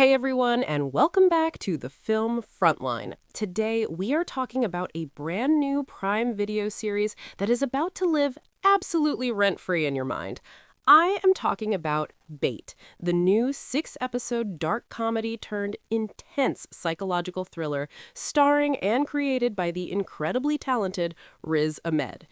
Hey everyone, and welcome back to the film Frontline. Today, we are talking about a brand new Prime Video series that is about to live absolutely rent-free in your mind. I am talking about Bait, the new six-episode dark comedy turned intense psychological thriller starring and created by the incredibly talented Riz Ahmed.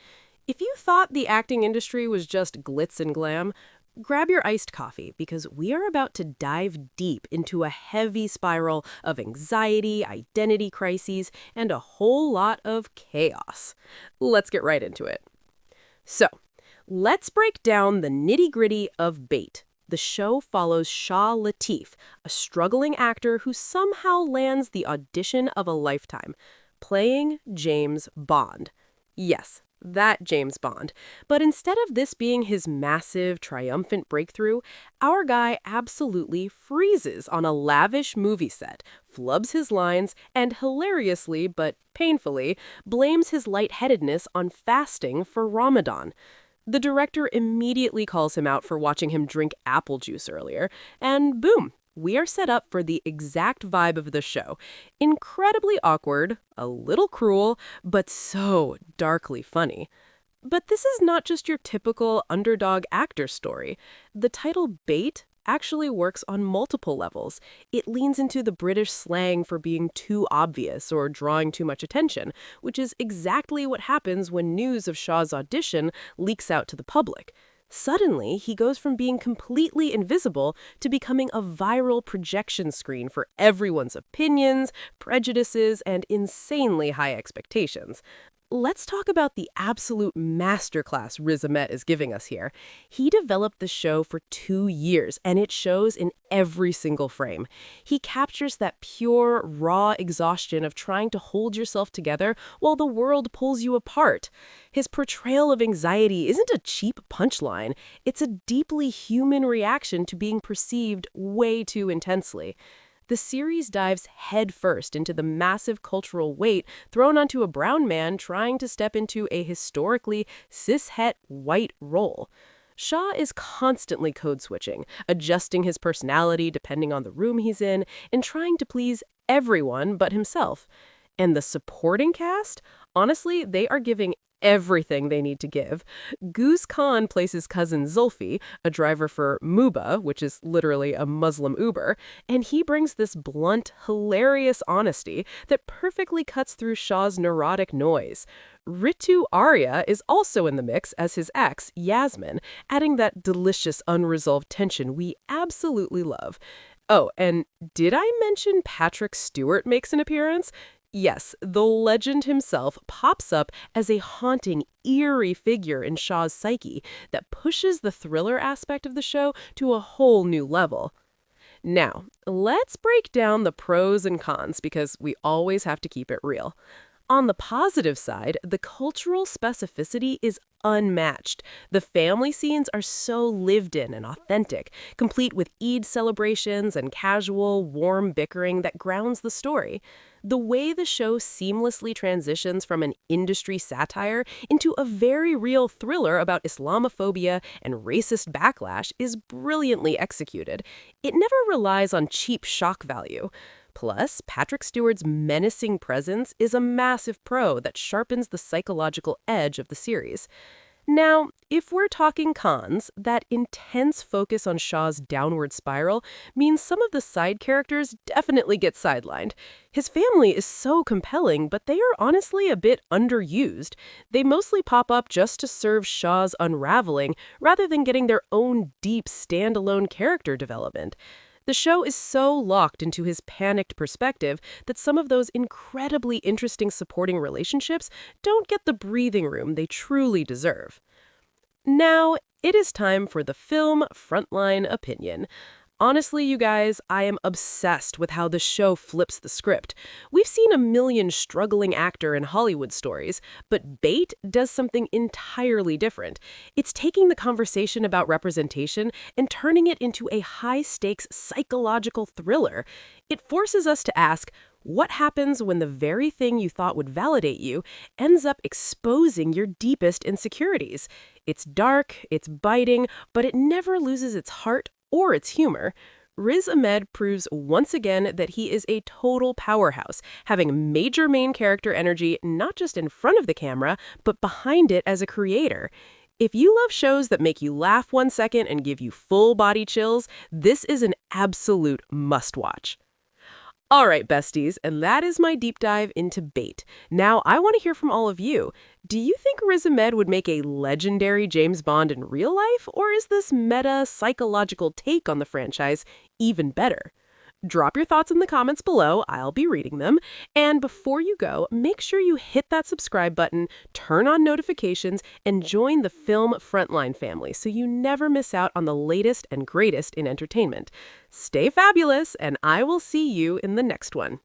If you thought the acting industry was just glitz and glam, grab your iced coffee because we are about to dive deep into a heavy spiral of anxiety, identity crises, and a whole lot of chaos. Let's get right into it. So, let's break down the nitty-gritty of Bait. The show follows Shah Latif, a struggling actor who somehow lands the audition of a lifetime, playing James Bond. Yes, that James Bond. But instead of this being his massive, triumphant breakthrough, our guy absolutely freezes on a lavish movie set, flubs his lines, and hilariously, but painfully, blames his lightheadedness on fasting for Ramadan. The director immediately calls him out for watching him drink apple juice earlier, and boom, we are set up for the exact vibe of the show. Incredibly awkward, a little cruel, but so darkly funny. But this is not just your typical underdog actor story. The title Bait actually works on multiple levels. It leans into the British slang for being too obvious or drawing too much attention, which is exactly what happens when news of Shaw's audition leaks out to the public. Suddenly, he goes from being completely invisible to becoming a viral projection screen for everyone's opinions, prejudices, and insanely high expectations. Let's talk about the absolute masterclass Riz Ahmed is giving us here. He developed the show for 2 years, and it shows in every single frame. He captures that pure, raw exhaustion of trying to hold yourself together while the world pulls you apart. His portrayal of anxiety isn't a cheap punchline. It's a deeply human reaction to being perceived way too intensely. The series dives headfirst into the massive cultural weight thrown onto a brown man trying to step into a historically cishet white role. Shaw is constantly code-switching, adjusting his personality depending on the room he's in, and trying to please everyone but himself. And the supporting cast? Honestly, they are giving everything they need to give. Goose Khan plays his cousin Zulfi, a driver for Muba, which is literally a Muslim Uber, and he brings this blunt, hilarious honesty that perfectly cuts through Shaw's neurotic noise. Ritu Arya is also in the mix as his ex, Yasmin, adding that delicious unresolved tension we absolutely love. Oh, and did I mention Patrick Stewart makes an appearance? Yes, the legend himself pops up as a haunting, eerie figure in Shaw's psyche that pushes the thriller aspect of the show to a whole new level. Now, let's break down the pros and cons because we always have to keep it real. On the positive side, the cultural specificity is unmatched. The family scenes are so lived in and authentic, complete with Eid celebrations and casual, warm bickering that grounds the story. The way the show seamlessly transitions from an industry satire into a very real thriller about Islamophobia and racist backlash is brilliantly executed. It never relies on cheap shock value. Plus, Patrick Stewart's menacing presence is a massive pro that sharpens the psychological edge of the series. Now, if we're talking cons, that intense focus on Shaw's downward spiral means some of the side characters definitely get sidelined. His family is so compelling, but they are honestly a bit underused. They mostly pop up just to serve Shaw's unraveling rather than getting their own deep standalone character development. The show is so locked into his panicked perspective that some of those incredibly interesting supporting relationships don't get the breathing room they truly deserve. Now, it is time for the film Frontline opinion. Honestly, you guys, I am obsessed with how the show flips the script. We've seen a million struggling actor in Hollywood stories, but Bait does something entirely different. It's taking the conversation about representation and turning it into a high-stakes psychological thriller. It forces us to ask, what happens when the very thing you thought would validate you ends up exposing your deepest insecurities? It's dark, it's biting, but it never loses its heart or its humor. Riz Ahmed proves once again that he is a total powerhouse, having major main character energy not just in front of the camera, but behind it as a creator. If you love shows that make you laugh 1 second and give you full body chills, this is an absolute must-watch. All right, besties, and that is my deep dive into Bait. Now, I want to hear from all of you. Do you think Riz Ahmed would make a legendary James Bond in real life, or is this meta, psychological take on the franchise even better? Drop your thoughts in the comments below. I'll be reading them. And before you go, make sure you hit that subscribe button, turn on notifications, and join the Film Frontline family so you never miss out on the latest and greatest in entertainment. Stay fabulous, and I will see you in the next one.